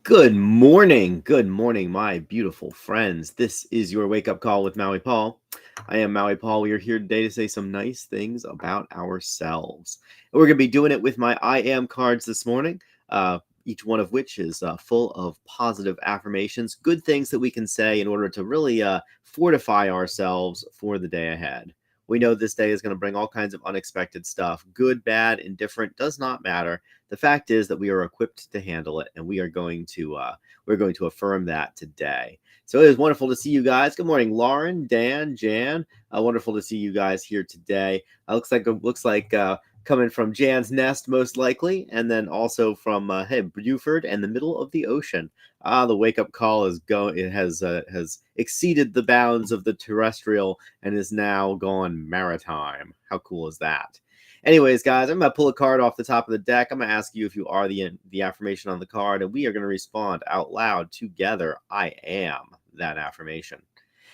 Good morning, my beautiful friends. This is your wake up call with Maui Paul. I am Maui Paul. We are here today to say some nice things about ourselves. And we're going to be doing it with my I am cards this morning, each one of which is full of positive affirmations, good things that we can say in order to really fortify ourselves for the day ahead. We know this day is going to bring all kinds of unexpected stuff. Good, bad, indifferent, does not matter. The fact is that we are equipped to handle it, and we're going to affirm that today. So it is wonderful to see you guys. Good morning, Lauren, Dan, Jan. Wonderful to see you guys here today. Looks like coming from Jan's nest most likely, and then also from Buford and the middle of the ocean. The wake up call is going. It has exceeded the bounds of the terrestrial and is now gone maritime. How cool is that? Anyways, guys, I'm going to pull a card off the top of the deck. I'm going to ask you if you are the affirmation on the card, and we are going to respond out loud together. I am that affirmation.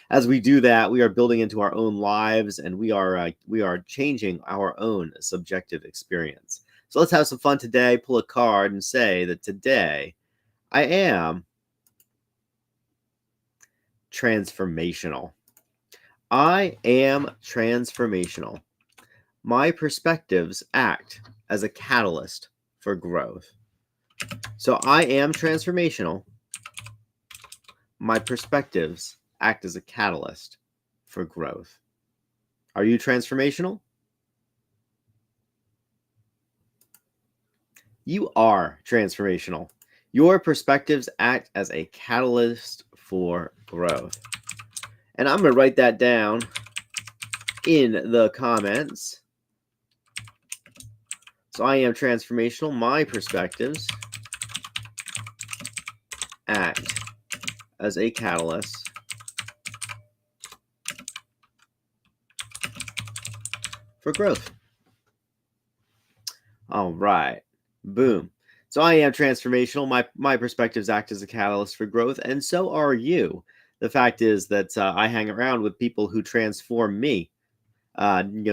As we do that, we are building into our own lives, and we are changing our own subjective experience. So let's have some fun today. Pull a card and say that today I am transformational. I am transformational. My perspectives act as a catalyst for growth. So I am transformational. My perspectives act as a catalyst for growth. Are you transformational? You are transformational. Your perspectives act as a catalyst for growth. And I'm going to write that down in the comments. So I am transformational. My perspectives act as a catalyst for growth. All right. Boom. So I am transformational. My perspectives act as a catalyst for growth, and so are you. The fact is that I hang around with people who transform me.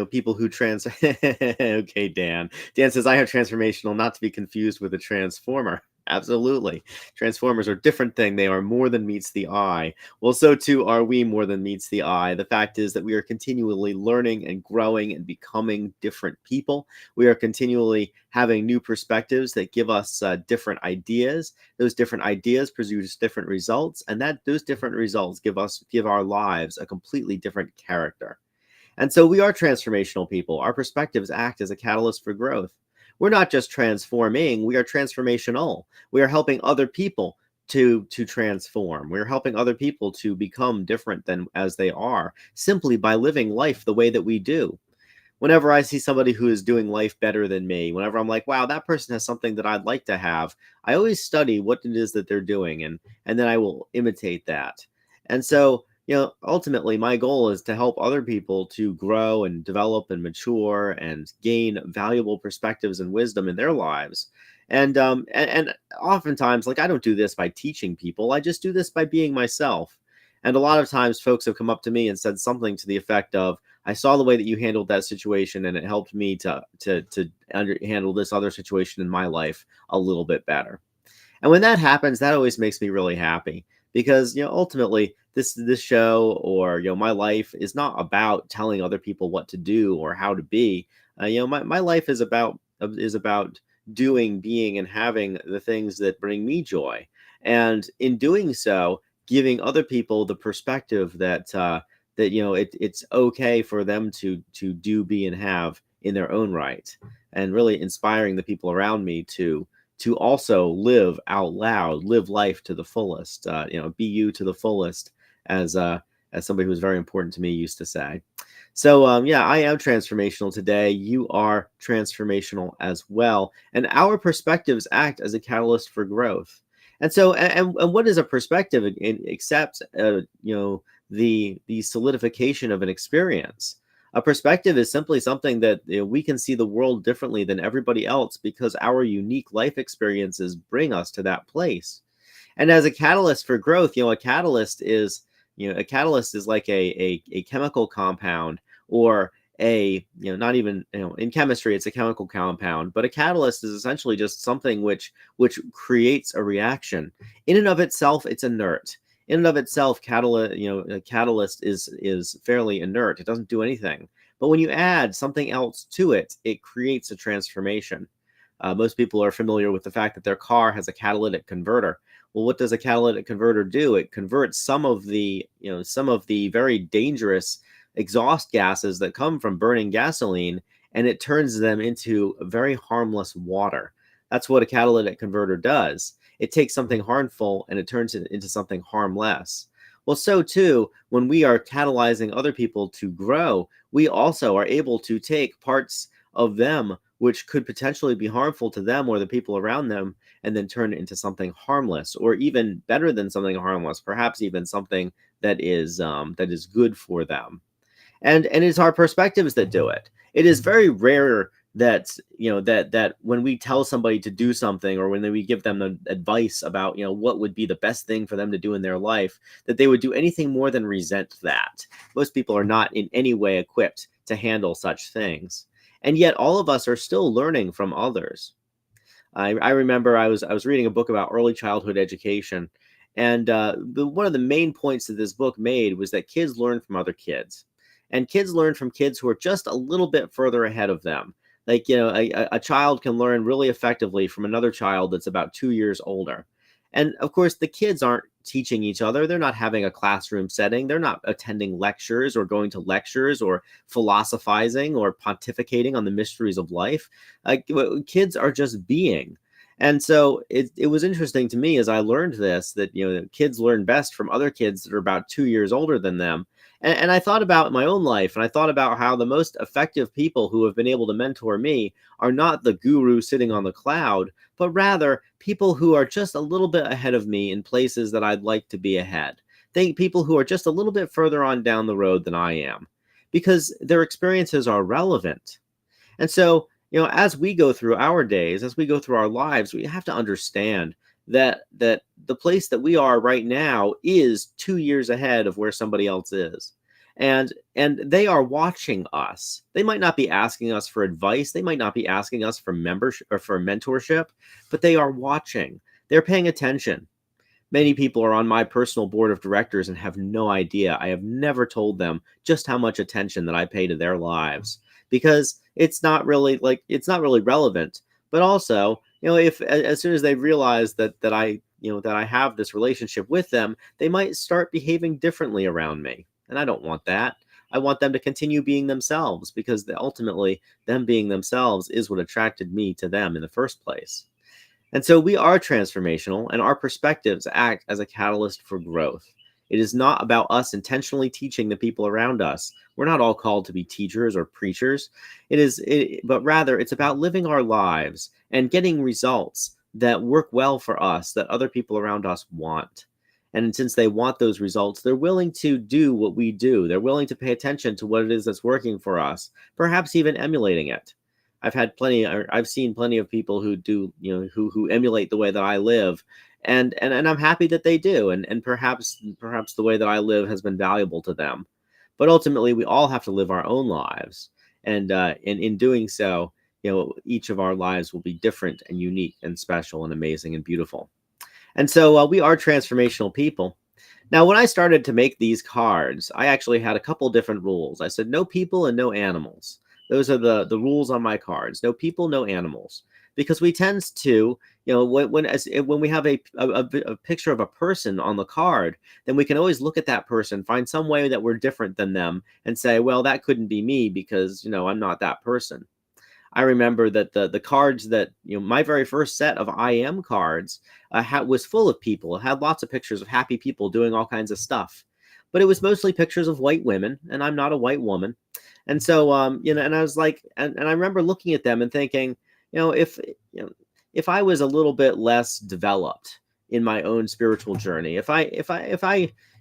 People who Okay, Dan. Dan says I have transformational, not to be confused with a transformer. Absolutely. Transformers are a different thing. They are more than meets the eye. Well, so too are we more than meets the eye. The fact is that we are continually learning and growing and becoming different people. We are continually having new perspectives that give us different ideas. Those different ideas produce different results, and those different results give our lives a completely different character. And so we are transformational people. Our perspectives act as a catalyst for growth. We're not just transforming, we are transformational. We are helping other people to transform. We're helping other people to become different than as they are simply by living life the way that we do. Whenever I see somebody who is doing life better than me, whenever I'm like, wow, that person has something that I'd like to have, I always study what it is that they're doing, and then I will imitate that. And so, ultimately, my goal is to help other people to grow and develop and mature and gain valuable perspectives and wisdom in their lives. And oftentimes, like, I don't do this by teaching people. I just do this by being myself. And a lot of times, folks have come up to me and said something to the effect of, "I saw the way that you handled that situation, and it helped me to handle this other situation in my life a little bit better." And when that happens, that always makes me really happy because ultimately this show or my life is not about telling other people what to do or how to be. My life is about doing, being, and having the things that bring me joy, and in doing so, giving other people the perspective that it's okay for them to do, be, and have in their own right, and really inspiring the people around me to also live out loud, live life to the fullest, be you to the fullest, as somebody who was very important to me used to say. So yeah, I am transformational today. You are transformational as well, and our perspectives act as a catalyst for growth. And so, and what is a perspective except the solidification of an experience? A perspective is simply something that we can see the world differently than everybody else because our unique life experiences bring us to that place. And as a catalyst for growth, a catalyst is like a chemical compound or not even, in chemistry, it's a chemical compound, but a catalyst is essentially just something which creates a reaction. In and of itself, it's inert. In and of itself, a catalyst is fairly inert. It doesn't do anything. But when you add something else to it, it creates a transformation. Most people are familiar with the fact that their car has a catalytic converter. Well, what does a catalytic converter do? It converts some of the very dangerous exhaust gases that come from burning gasoline, and it turns them into very harmless water. That's what a catalytic converter does. It takes something harmful and it turns it into something harmless. Well, so too, when we are catalyzing other people to grow, we also are able to take parts of them which could potentially be harmful to them or the people around them, and then turn it into something harmless, or even better than something harmless, perhaps even something that is good for them. And it's our perspectives that do it. It is very rare that that when we tell somebody to do something, or when we give them advice about what would be the best thing for them to do in their life, that they would do anything more than resent that. Most people are not in any way equipped to handle such things, and yet all of us are still learning from others. I remember I was reading a book about early childhood education, and one of the main points that this book made was that kids learn from other kids, and kids learn from kids who are just a little bit further ahead of them. Like, a child can learn really effectively from another child that's about 2 years older. And of course, the kids aren't teaching each other. They're not having a classroom setting. They're not attending lectures or going to lectures or philosophizing or pontificating on the mysteries of life. Kids are just being. And so it was interesting to me as I learned this, that kids learn best from other kids that are about 2 years older than them. And I thought about my own life, and I thought about how the most effective people who have been able to mentor me are not the guru sitting on the cloud, but rather people who are just a little bit ahead of me in places that I'd like to be ahead. Think people who are just a little bit further on down the road than I am, because their experiences are relevant. And so, as we go through our days, as we go through our lives, we have to understand that the place that we are right now is 2 years ahead of where somebody else is. And they are watching us. They might not be asking us for advice. They might not be asking us for membership or for mentorship, but they are watching. They're paying attention. Many people are on my personal board of directors and have no idea. I have never told them just how much attention that I pay to their lives, because it's not really relevant. But also, if as soon as they realize that I have this relationship with them, they might start behaving differently around me. And I don't want that. I want them to continue being themselves, because ultimately them being themselves is what attracted me to them in the first place. And so we are transformational, and our perspectives act as a catalyst for growth. It is not about us intentionally teaching the people around us. We're not all called to be teachers or preachers. But rather it's about living our lives and getting results that work well for us, that other people around us want. And since they want those results, they're willing to do what we do. They're willing to pay attention to what it is that's working for us, perhaps even emulating it. I've seen plenty of people who do, who emulate the way that I live, and I'm happy that they do, and perhaps the way that I live has been valuable to them. But ultimately, we all have to live our own lives, and in doing so, each of our lives will be different and unique and special and amazing and beautiful. And so we are transformational people. Now, when I started to make these cards, I actually had a couple different rules. I said no people and no animals. Those are the rules on my cards. No people, no animals. Because we tend to, when we have a picture of a person on the card, then we can always look at that person, find some way that we're different than them, and say, well, that couldn't be me because, I'm not that person. I remember that the cards that, my very first set of I am cards was full of people. It had lots of pictures of happy people doing all kinds of stuff. But it was mostly pictures of white women, and I'm not a white woman. And so, and I was like, and I remember looking at them and thinking, if, if I was a little bit less developed in my own spiritual journey, if I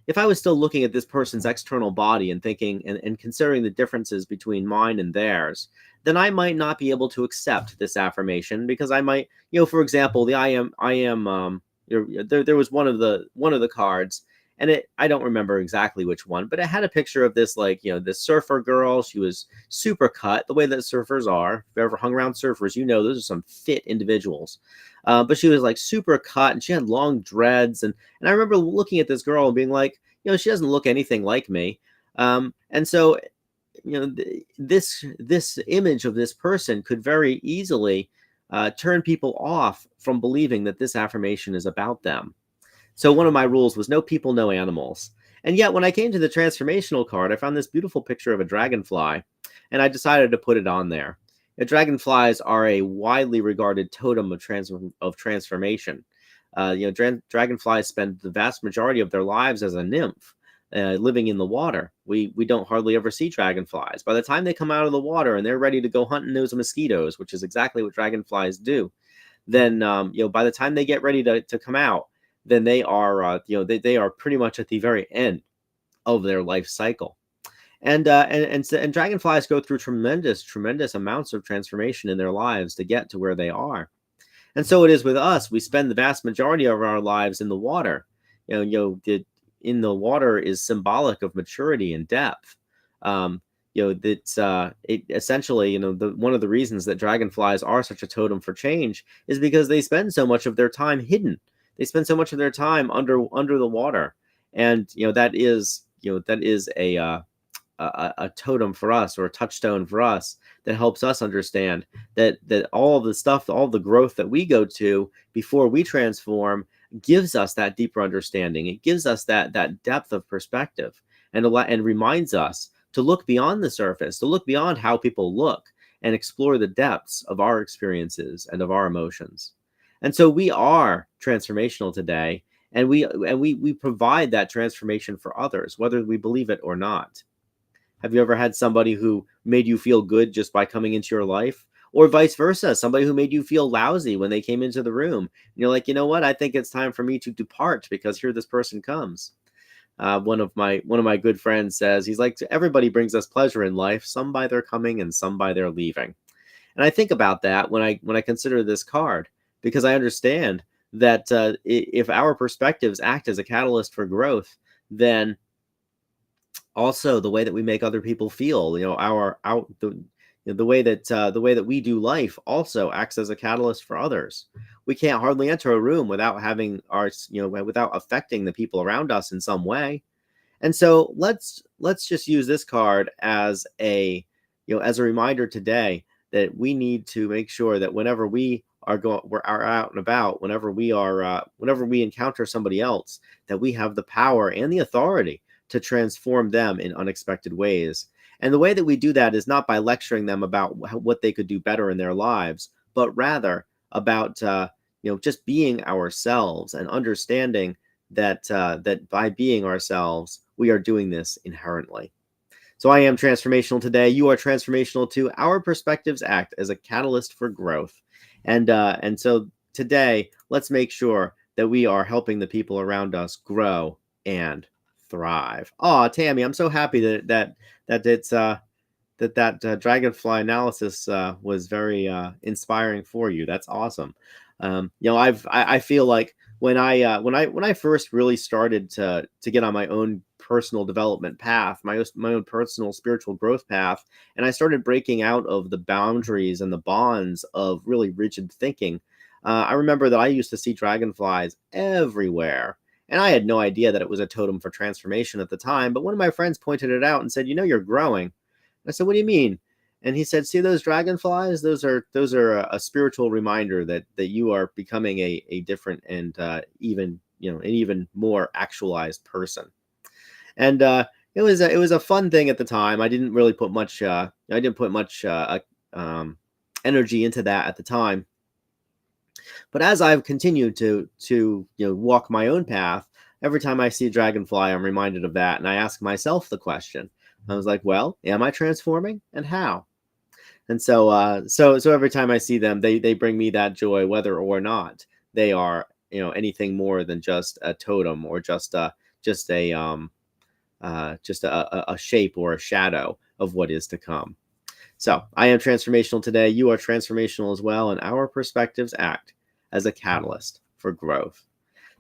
was still looking at this person's external body and thinking and considering the differences between mine and theirs, then I might not be able to accept this affirmation, because I might, for example, the I am, there was one of the cards, And I don't remember exactly which one, but it had a picture of this, like, this surfer girl. She was super cut, the way that surfers are. If you've ever hung around surfers, those are some fit individuals. But she was like super cut, and she had long dreads. And I remember looking at this girl and being like, she doesn't look anything like me. And so, this image of this person could very easily turn people off from believing that this affirmation is about them. So one of my rules was no people, no animals. And yet, when I came to the transformational card, I found this beautiful picture of a dragonfly, and I decided to put it on there. Dragonflies are a widely regarded totem of transformation. Dragonflies spend the vast majority of their lives as a nymph, living in the water. We don't hardly ever see dragonflies. By the time they come out of the water and they're ready to go hunting those mosquitoes, which is exactly what dragonflies do, then by the time they get ready to come out, then they are they are pretty much at the very end of their life cycle. And dragonflies go through tremendous amounts of transformation in their lives to get to where they are. And so it is with us. We spend the vast majority of our lives in the water. In the water is symbolic of maturity and depth. It essentially, one of the reasons that dragonflies are such a totem for change is because they spend so much of their time hidden. They spend so much of their time under the water, and that is a totem for us, or a touchstone for us, that helps us understand that all the stuff, all the growth that we go to before we transform, gives us that deeper understanding. It gives us that depth of perspective, and reminds us to look beyond the surface, to look beyond how people look, and explore the depths of our experiences and of our emotions. And so we are transformational today, and we provide that transformation for others, whether we believe it or not. Have you ever had somebody who made you feel good just by coming into your life? Or vice versa, somebody who made you feel lousy when they came into the room. And you're like, you know what? I think it's time for me to depart, because here this person comes. One of my good friends says, he's like, everybody brings us pleasure in life, some by their coming and some by their leaving. And I think about that when I consider this card, because I understand that if our perspectives act as a catalyst for growth, then also the way that we make other people feel, the way that we do life also acts as a catalyst for others. We can't hardly enter a room without having without affecting the people around us in some way. And so let's just use this card as a reminder today that we need to make sure that whenever we're out and about, whenever we encounter somebody else, that we have the power and the authority to transform them in unexpected ways. And the way that we do that is not by lecturing them about what they could do better in their lives, but rather about just being ourselves, and understanding that by being ourselves, we are doing this inherently. So I am transformational today. You are transformational too. Our perspectives act as a catalyst for growth. And so today, let's make sure that we are helping the people around us grow and thrive. Oh, Tammy, I'm so happy that it's dragonfly analysis was very inspiring for you. That's awesome. I feel like when I first really started to get on my own personal development path, my own personal spiritual growth path, and I started breaking out of the boundaries and the bonds of really rigid thinking, I remember that I used to see dragonflies everywhere. And I had no idea that it was a totem for transformation at the time. But one of my friends pointed it out and said, you're growing. And I said, what do you mean? And he said, see those dragonflies? Those are a spiritual reminder that you are becoming a different and an even more actualized person. And it was a fun thing at the time. I didn't really put much energy into that at the time. But as I've continued to walk my own path, every time I see a dragonfly, I'm reminded of that, and I ask myself the question. I was like, well, am I transforming, and how? And so so every time I see them, they bring me that joy, whether or not they are anything more than just a totem, or just a shape or a shadow of what is to come. So I am transformational today. You are transformational as well, and our perspectives act as a catalyst for growth.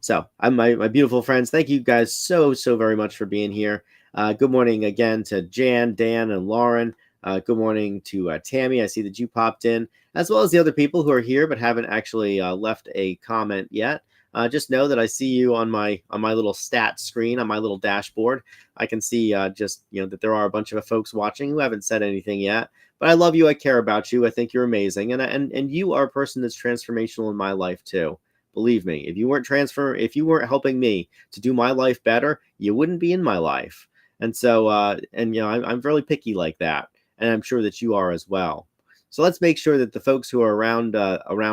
So, my beautiful friends, thank you guys so very much for being here. Good morning again to Jan, Dan, and Lauren. Good morning to Tammy. I see that you popped in, as well as the other people who are here but haven't actually left a comment yet. Just know that I see you on my little stat screen on my little dashboard. I can see just that there are a bunch of folks watching who haven't said anything yet. But I love you. I care about you. I think you're amazing, and you are a person that's transformational in my life too. Believe me, if you weren't helping me to do my life better, you wouldn't be in my life. And so, I'm really picky like that, and I'm sure that you are as well. So let's make sure that the folks who are around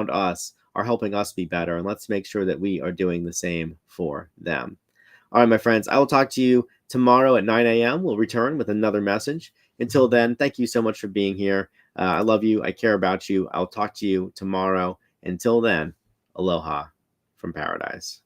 us are helping us be better, and let's make sure that we are doing the same for them. All right, my friends, I will talk to you tomorrow at 9 a.m. We'll return with another message. Until then, thank you so much for being here. I love you. I care about you. I'll talk to you tomorrow. Until then, aloha from paradise.